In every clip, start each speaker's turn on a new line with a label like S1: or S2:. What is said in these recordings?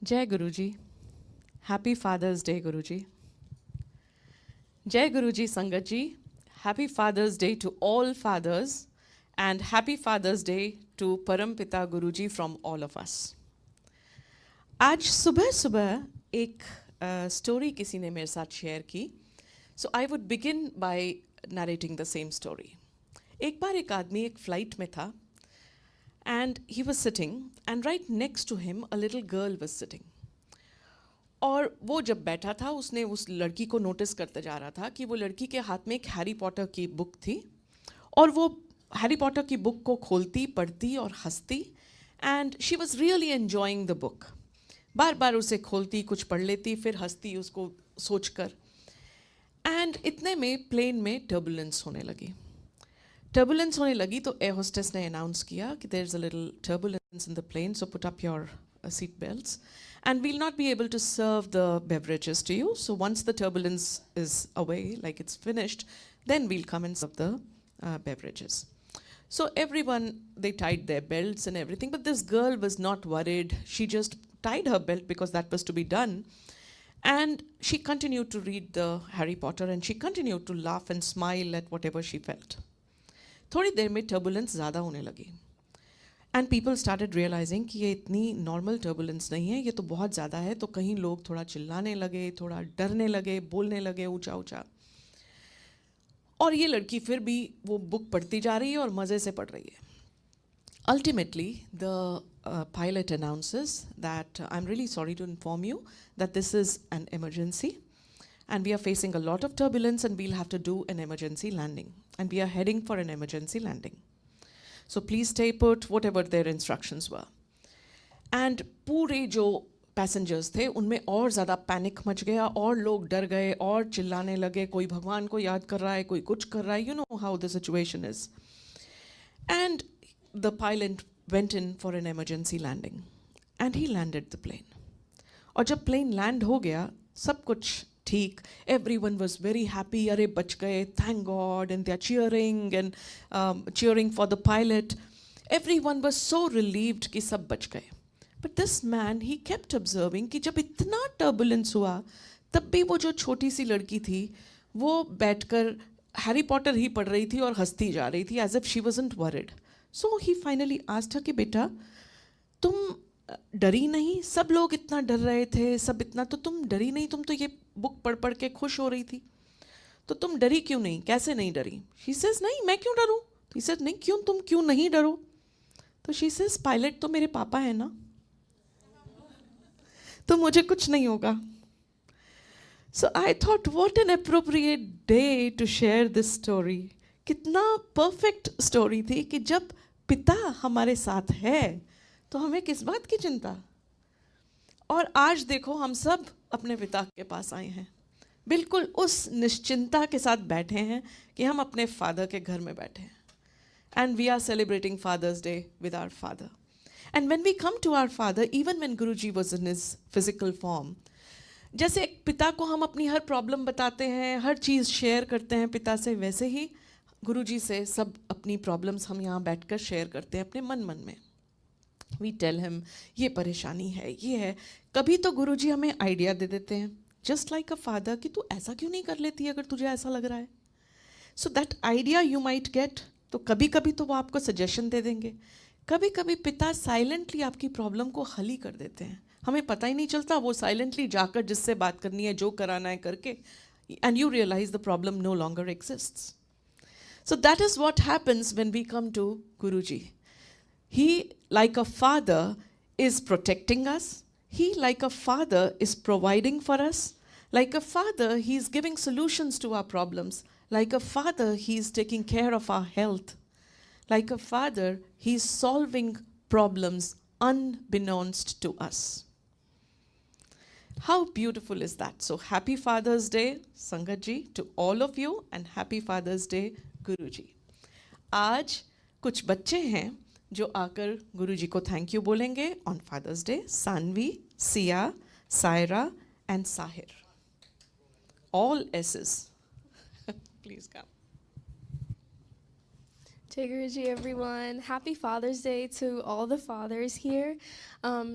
S1: Jai Guruji. Happy Father's Day, Guruji. Jai Guruji Sangat ji. Happy Father's Day to all fathers and happy Father's Day to Parampita Guruji from all of us. आज सुबह सुबह एक story किसी ने मेरे साथ share की. So I would begin by narrating the same story. एक बार एक आदमी एक फ्लाइट में था and he was sitting and right next to him a little girl was sitting. और वो जब बैठा था उसने उस लड़की को नोटिस करते जा रहा था कि वो लड़की के हाथ में एक हैरी पॉटर की बुक थी और वो हैरी पॉटर की बुक को खोलती पढ़ती और हंसती and she was really enjoying the book. बार बार उसे खोलती कुछ पढ़ लेती फिर हंसती उसको सोचकर. एंड इतने में प्लेन में टर्बुलेंस होने लगी. टर्बुलेंस होने लगी तो एयर होस्टेस ने अनाउंस किया कि there is a little turbulence in the plane so put up your seat belts and we'll not be able to serve the beverages to you. So once the turbulence is away, like it's finished, then we'll come and serve the beverages. So everyone, they tied their belts and everything, but this girl was not worried. She just tied her belt because that was to be done. And she continued to read the Harry Potter and she continued to laugh and smile at whatever she felt. थोड़ी देर में turbulence ज़्यादा होने लगी. And people started realising कि ये इतनी normal turbulence नहीं है, ये तो बहुत ज़्यादा है. तो कहीं लोग थोड़ा चिल्लाने लगे, थोड़ा डरने लगे, बोलने लगे ऊंचा ऊंचा. और ये लड़की फिर भी वो बुक पढ़ती जा रही है और मज़े से पढ़ रही है. Ultimately the pilot announces that I am really sorry to inform you that this is an emergency and we are facing a lot of turbulence and we'll have to do an emergency landing and we are heading for an emergency landing. So please stay put, whatever their instructions were. And पूरे जो passengers थे उनमें और ज़्यादा panic much गया और लोग डर गए और चिल्लाने लगे. कोई भगवान को याद कर रहा है, कोई कुछ कर रहा है. You know how the situation is. And the pilot went in for an emergency landing and he landed the plane. और जब plane land हो गया सब कुछ ठीक. Everyone was very happy. अरे बच गए, thank God, and they are cheering and cheering for the pilot. Everyone was so relieved कि सब बच गए. But this man, he kept observing कि जब इतना turbulence हुआ तब भी वो जो छोटी सी लड़की थी वो बैठकर हैरी पॉटर ही पढ़ रही थी और हंसती जा रही थी as if she wasn't worried. So he finally asked her कि बेटा तुम डरी नहीं? सब लोग इतना डर रहे थे, सब इतना, तो तुम डरी नहीं? तुम तो ये बुक पढ़ पढ़ के खुश हो रही थी, तो तुम डरी क्यों नहीं? कैसे नहीं डरी? शी सेज नहीं, मैं क्यों डरूं? ही सेज नहीं, क्यों, तुम क्यों नहीं डरो? तो शी सेज पायलट तो मेरे पापा है ना, तो मुझे कुछ नहीं होगा. So I thought what an appropriate day to share this story. कितना परफेक्ट स्टोरी थी कि जब पिता हमारे साथ है तो हमें किस बात की चिंता. और आज देखो हम सब अपने पिता के पास आए हैं, बिल्कुल उस निश्चिंता के साथ बैठे हैं कि हम अपने फादर के घर में बैठे हैं. And we are celebrating Father's Day with our father. And when we come to our father, even when Guruji was in his physical form, जैसे एक पिता को हम अपनी हर प्रॉब्लम बताते हैं, हर चीज़ शेयर करते हैं पिता से, वैसे ही गुरुजी से सब अपनी प्रॉब्लम्स हम यहाँ बैठकर शेयर करते हैं अपने मन मन में. वी टेल हिम ये परेशानी है, ये है. कभी तो गुरुजी हमें आइडिया दे देते हैं जस्ट लाइक अ फादर कि तू ऐसा क्यों नहीं कर लेती अगर तुझे ऐसा लग रहा है. So that idea you might get. तो कभी कभी तो वो आपको सजेशन दे देंगे. कभी कभी पिता साइलेंटली आपकी प्रॉब्लम को हल ही कर देते हैं, हमें पता ही नहीं चलता. वो साइलेंटली जाकर जिससे बात करनी है, जो कराना है करके, and you realise the problem no longer exists. So that is what happens when we come to Guruji. He, like a father, is protecting us. He, like a father, is providing for us. Like a father, he is giving solutions to our problems. Like a father, he is taking care of our health. Like a father, he is solving problems unbeknownst to us. How beautiful is that? So happy Father's Day, Sangat ji, to all of you, and happy Father's Day, Guruji. आज कुछ बच्चे हैं जो आकर गुरुजी को thank you बोलेंगे on Father's Day. Saanvi, Siya, Saira and Sahir, all aces. Please come.
S2: Jai Guruji, everyone. Happy Father's Day to all the fathers here.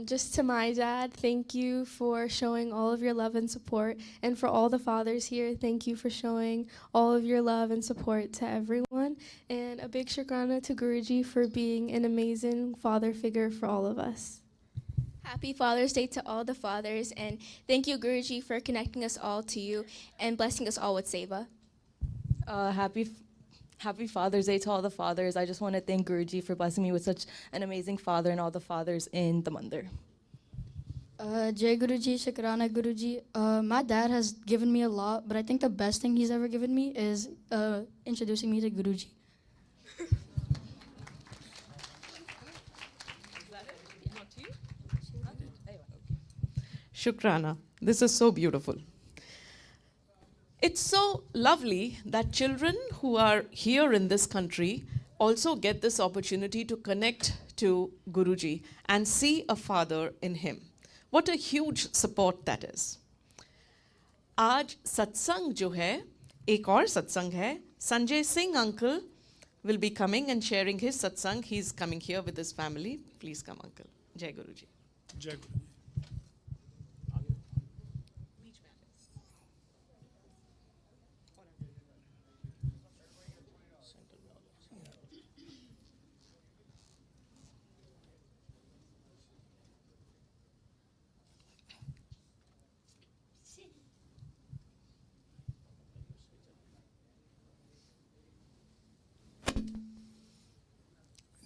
S2: Just to my dad, thank you for showing all of your love and support. And for all the fathers here, thank you for showing all of your love and support to everyone. And a big shakrana to Guruji for being an amazing father figure for all of us.
S3: Happy Father's Day to all the fathers, and thank you, Guruji, for connecting us all to you and blessing us all with seva.
S4: Happy Father's Day to all the fathers. I just want to thank Guruji for blessing me with such an amazing father and all the fathers in the mandir.
S5: Jai Guruji, Shakrana Guruji. My dad has given me a lot, but I think the best thing he's ever given me is introducing me to Guruji.
S1: Shukrana. This is so beautiful. It's so lovely that children who are here in this country also get this opportunity to connect to Guruji and see a father in him. What a huge support that is. आज सत्संग जो है, एक और सत्संग है. Sanjay Singh uncle will be coming and sharing his satsang. He's coming here with his family. Please come, uncle. Jai Guruji.
S6: Jai Guruji.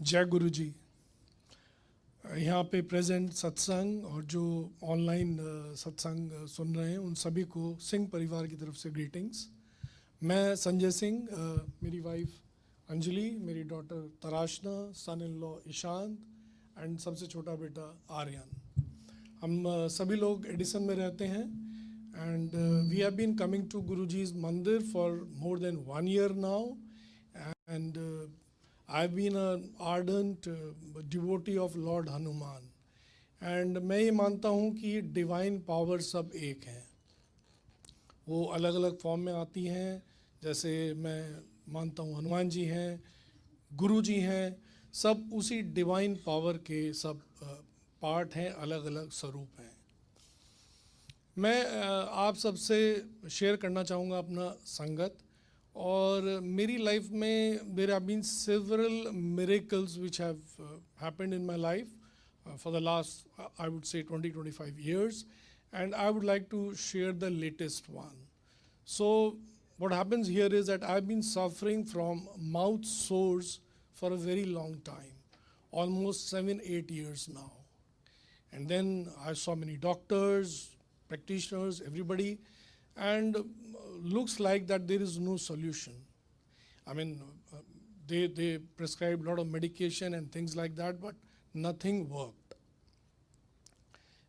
S6: जय गुरु जी. यहाँ पे प्रेजेंट सत्संग और जो ऑनलाइन सत्संग सुन रहे हैं उन सभी को सिंह परिवार की तरफ से ग्रीटिंग्स. मैं संजय सिंह, मेरी वाइफ अंजलि, मेरी daughter Tarashna, son in law Ishant and सबसे छोटा बेटा आर्यन. हम सभी लोग एडिसन में रहते हैं and we have been coming to गुरुजी's mandir for more than 1 year now and I've been an ardent devotee of Lord Hanuman. And मैं ये मानता हूँ कि डिवाइन पावर सब एक हैं. वो अलग अलग फॉर्म में आती हैं. जैसे मैं मानता हूँ हनुमान जी हैं, गुरु जी हैं, सब उसी डिवाइन पावर के सब पार्ट हैं, अलग अलग स्वरूप हैं. मैं आप सबसे शेयर करना चाहूँगा अपना संगत. और मेरी लाइफ में there have been several miracles which have happened in my life for the last I would say 20-25 years, and I would like to share the latest one. So what happens here is that I've been suffering from mouth sores for a very long time, almost 7-8 years now. And then I saw many doctors, practitioners, everybody, and looks like that there is no solution. I mean, they prescribed a lot of medication and things like that, but nothing worked.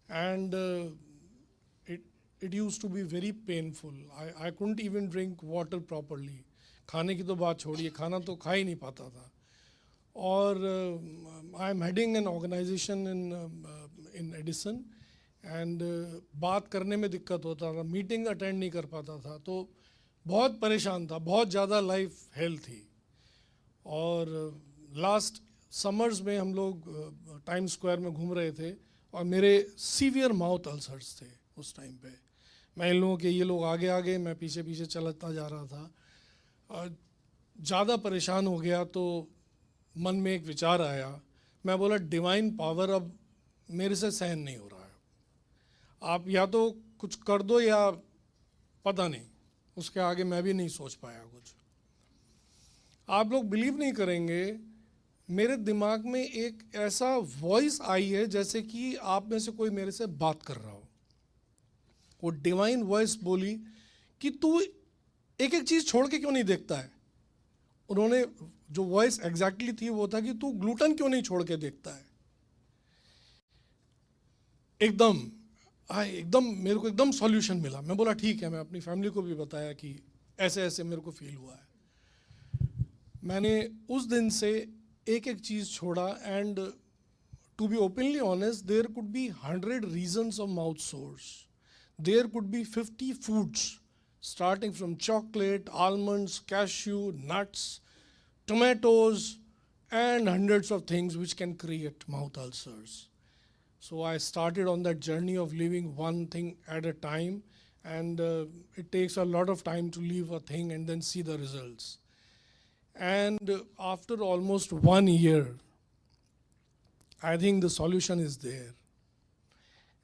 S6: And it used to be very painful. I couldn't even drink water properly. खाने की तो बात छोड़िए, खाना तो खा ही नहीं पाता था. और I am heading an organization in Edison. And बात करने में दिक्कत होता था, मीटिंग अटेंड नहीं कर पाता था, तो बहुत परेशान था, बहुत ज़्यादा लाइफ हेल्थ थी. और लास्ट समर्स में हम लोग टाइम स्क्वायर में घूम रहे थे और मेरे सीवियर माउथ अल्सर्स थे उस टाइम पे. मैं इन लोगों के ये लोग आगे आगे, मैं पीछे पीछे चलता जा रहा था. और ज़्यादा परेशान हो गया तो मन में एक विचार आया. मैं बोला डिवाइन पावर अब मेरे से सहन नहीं हो रहा है, आप या तो कुछ कर दो या पता नहीं. उसके आगे मैं भी नहीं सोच पाया कुछ. आप लोग बिलीव नहीं करेंगे, मेरे दिमाग में एक ऐसा वॉइस आई है जैसे कि आप में से कोई मेरे से बात कर रहा हो. वो डिवाइन वॉइस बोली कि तू एक एक चीज़ छोड़ के क्यों नहीं देखता है. उन्होंने जो वॉइस एग्जैक्टली थी वो था कि तू ग्लूटन क्यों नहीं छोड़ के देखता है. एकदम मेरे को एकदम सॉल्यूशन मिला. मैं बोला ठीक है. मैं अपनी फैमिली को भी बताया कि ऐसे ऐसे मेरे को फील हुआ है. मैंने उस दिन से एक एक चीज़ छोड़ा. And to be openly honest, there could be 100 reasons of mouth sores. There could be 50 foods starting from chocolate, almonds, cashew, nuts, tomatoes, and hundreds of things which can create mouth ulcers. So I started on that journey of leaving one thing at a time, and it takes a lot of time to leave a thing and then see the results. And after almost 1 year, I think the solution is there.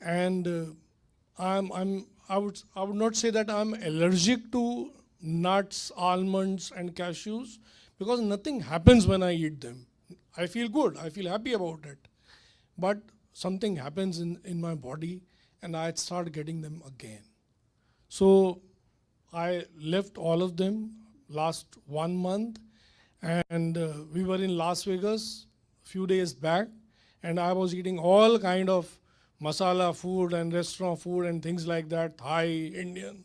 S6: And I would not say that I'm allergic to nuts, almonds, and cashews, because nothing happens when I eat them. I feel good, I feel happy about it. But something happens in my body, and I start getting them again. So I left all of them last 1 month, and we were in Las Vegas a few days back, and I was eating all kind of masala food and restaurant food and things like that, Thai, Indian,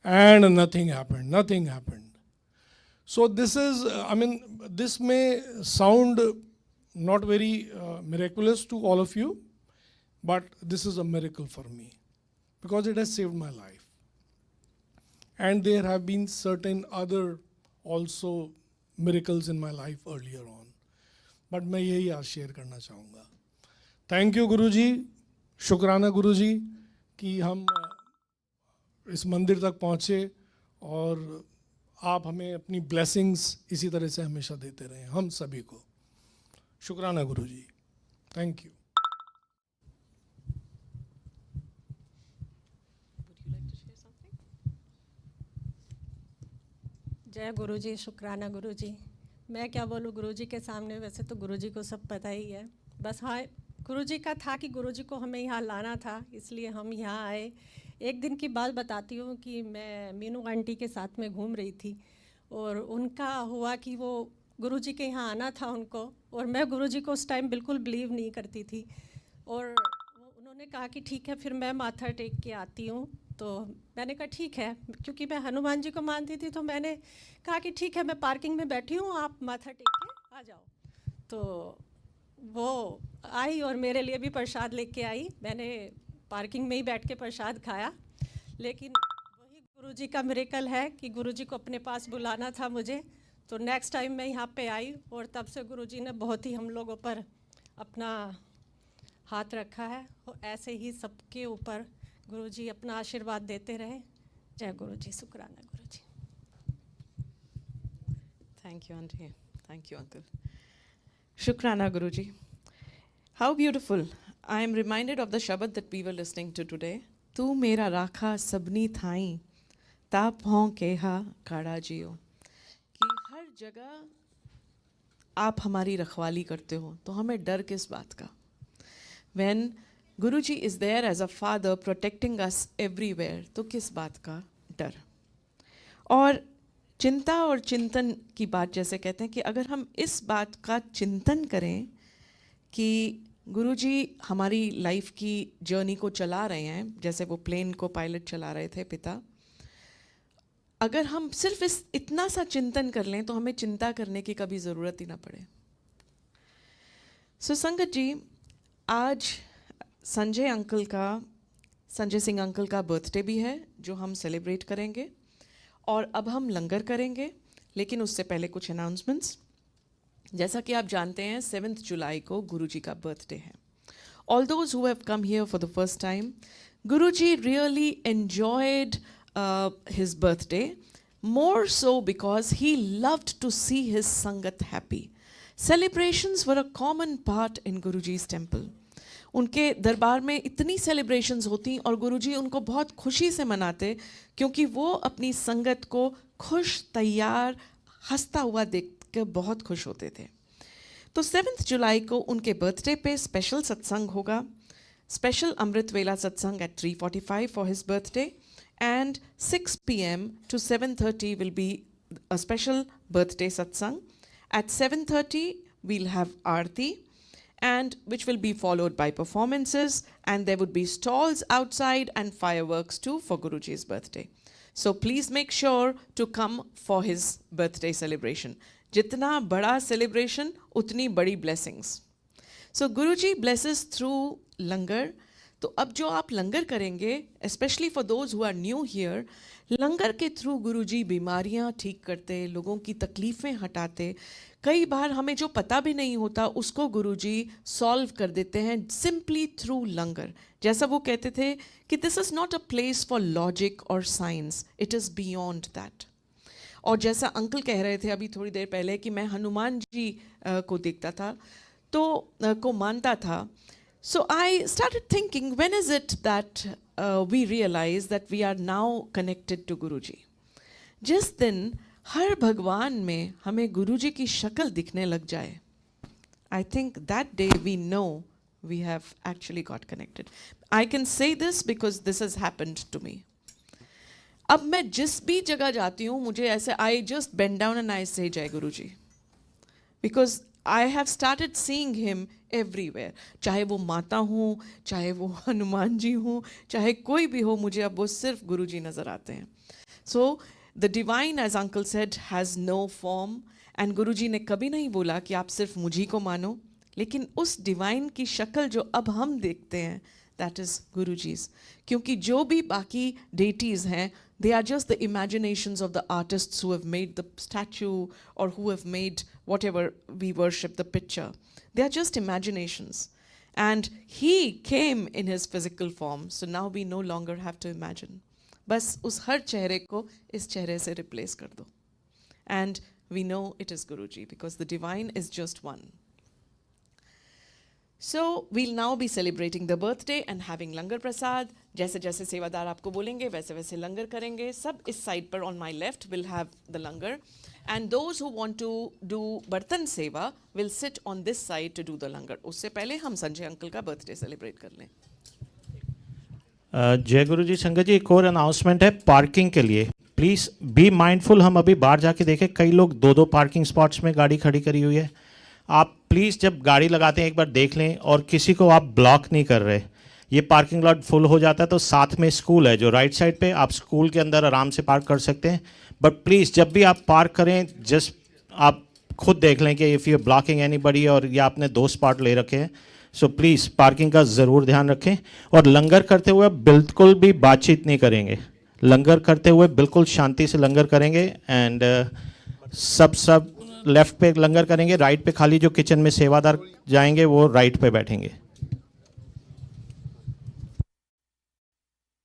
S6: and nothing happened. So this is, this may sound not very miraculous to all of you, but this is a miracle for me, because it has saved my life. And there have been certain other also miracles in my life earlier on. But मैं यही आज share करना चाहूँगा. Thank you गुरुजी, शुक्राना गुरुजी कि हम इस मंदिर तक पहुँचे, और आप हमें अपनी ब्लेसिंग्स इसी तरह से हमेशा देते रहें हम सभी को. शुक्राना गुरुजी. Thank you.
S1: Would you like to share something?
S7: जय गुरुजी, शुक्राना गुरुजी. मैं क्या बोलूँ गुरुजी के सामने, वैसे तो गुरुजी को सब पता ही है. बस हाँ, गुरुजी का था कि गुरुजी को हमें यहाँ लाना था, इसलिए हम यहाँ आए. एक दिन की बात बताती हूँ कि मैं मीनू आंटी के साथ में घूम रही थी, और उनका हुआ कि वो गुरुजी के यहाँ आना था उनको, और मैं गुरुजी को उस टाइम बिल्कुल बिलीव नहीं करती थी. और उन्होंने कहा कि ठीक है, फिर मैं माथा टेक के आती हूँ. तो मैंने कहा ठीक है, क्योंकि मैं हनुमान जी को मानती थी, तो मैंने कहा कि ठीक है, मैं पार्किंग में बैठी हूँ, आप माथा टेक के आ जाओ. तो वो आई और मेरे लिए भी प्रसाद लेके आई. मैंने पार्किंग में ही बैठ के प्रसाद खाया. लेकिन वही गुरुजी का मिरेकल है कि गुरुजी को अपने पास बुलाना था मुझे. तो नेक्स्ट टाइम मैं यहाँ पे आई, और तब से गुरुजी ने बहुत ही हम लोगों पर अपना हाथ रखा है, और ऐसे ही सबके ऊपर गुरुजी अपना आशीर्वाद देते रहे. जय गुरुजी, शुक्राना गुरुजी.
S1: Thank you, Auntie. Thank you, Uncle. Shukrana, Guruji. How beautiful. I am reminded of the Shabad that we were listening to today. Tu mera rakha sabni thain, ta phon keha kada jiyo. कि हर जगह आप हमारी रखवाली करते हो, तो हमें डर किस बात का? When Guruji is there as a father protecting us everywhere, तो किस बात का डर? और चिंता और चिंतन की बात जैसे कहते हैं कि अगर हम इस बात का चिंतन करें कि गुरुजी हमारी लाइफ की जर्नी को चला रहे हैं, जैसे वो प्लेन को पायलट चला रहे थे पिता, अगर हम सिर्फ इतना सा चिंतन कर लें तो हमें चिंता करने की कभी ज़रूरत ही ना पड़े. सो संगत जी, आज संजय सिंह अंकल का बर्थडे भी है, जो हम सेलिब्रेट करेंगे, और अब हम लंगर करेंगे. लेकिन उससे पहले कुछ अनाउंसमेंट्स. जैसा कि आप जानते हैं 7 जुलाई को गुरुजी का बर्थडे है. All those who have come here for the first time, Guruji really enjoyed his birthday, more so because he loved to see his Sangat happy. Celebrations were a common part in Guruji's temple. उनके दरबार में इतनी celebrations होती और गुरुजी उनको बहुत खुशी से मनाते, क्योंकि वो अपनी संगत को खुश, तैयार, हंसता हुआ देख के बहुत खुश होते थे. तो 7 जुलाई को उनके बर्थडे पे स्पेशल सत्संग होगा. स्पेशल अमृत वेला सत्संग at 3:45 for his birthday, and 6 p.m. to 7:30 will be a special birthday satsang. At 7:30 we'll have Aarti, and which will be followed by performances, and there would be stalls outside and fireworks too for Guruji's birthday. So please make sure to come for his birthday celebration. Jitna bada celebration, utni badi blessings. So Guruji blesses through langar. तो अब जो आप लंगर करेंगे, especially for those who are new here, लंगर के through गुरुजी बीमारियां ठीक करते, लोगों की तकलीफ़ें हटाते। कई बार हमें जो पता भी नहीं होता उसको गुरुजी सॉल्व कर देते हैं सिंपली थ्रू लंगर। जैसा वो कहते थे कि this is not a place for logic और science, it is beyond that. और जैसा अंकल कह रहे थे अभी थोड़ी देर पहले कि मैं हनुमान जी को देखता था तो को मानता था। So I started thinking, when is it that we realize that we are now connected to Guruji? जिस दिन हर भगवान में हमें गुरुजी की शक्ल दिखने लग जाए, I think that day we know we have actually got connected. I can say this because this has happened to me. अब मैं जिस भी जगह जाती हूँ मुझे ऐसे I just bend down and I say जय गुरुजी, because I have started seeing him everywhere. चाहे वो माता हूँ, चाहे वो हनुमान जी हूँ, चाहे कोई भी हो, मुझे अब वो सिर्फ गुरुजी नज़र आते हैं. So the divine, as uncle said, has no form. And गुरुजी ने कभी नहीं बोला कि आप सिर्फ मुझी को मानो, लेकिन उस डिवाइन की शक्ल जो अब हम देखते हैं, that is गुरुजी's. क्योंकि जो भी बाकी deities हैं, they are just the imaginations of the artists who have made the statue or who have made whatever we worship, the picture. They are just imaginations. And he came in his physical form, so now we no longer have to imagine. बस उस हर चेहरे को इस चेहरे से replace कर दो. And we know it is Guruji because the divine is just one. So we'll now be celebrating the birthday and having langar prasad. जैसे जैसे सेवादार आपको बोलेंगे वैसे वैसे लंगर करेंगे. सब इस साइड पर on my left will have the langar. And those who want to do बर्तन सेवा will sit on this side to do the langar. उससे पहले हम संजय अंकल का birthday celebrate कर लें.
S8: जय गुरु जी संगत जी, एक और अनाउंसमेंट है पार्किंग के लिए. Please be mindful. हम अभी बाहर जाके देखें कई लोग दो पार्किंग स्पॉट्स में गाड़ी खड़ी करी हुई है. आप प्लीज़ जब गाड़ी लगाते हैं एक बार देख लें और किसी को आप ब्लॉक नहीं कर रहे. ये पार्किंग लॉट फुल हो जाता है तो साथ में स्कूल है जो राइट साइड पे, आप स्कूल के अंदर आराम से पार्क कर सकते हैं. बट प्लीज़ जब भी आप पार्क करें जस्ट आप खुद देख लें कि इफ़ यू ब्लॉकिंग एनीबडी और या आपने 2 स्पॉट ले रखे हैं. सो प्लीज़ पार्किंग का ज़रूर ध्यान रखें. और लंगर करते हुए बिल्कुल भी बातचीत नहीं करेंगे. लंगर करते हुए बिल्कुल शांति से लंगर करेंगे. एंड सब लेफ़्ट पे लंगर करेंगे, राइट पे खाली जो किचन में सेवादार जाएंगे वो राइट पे बैठेंगे.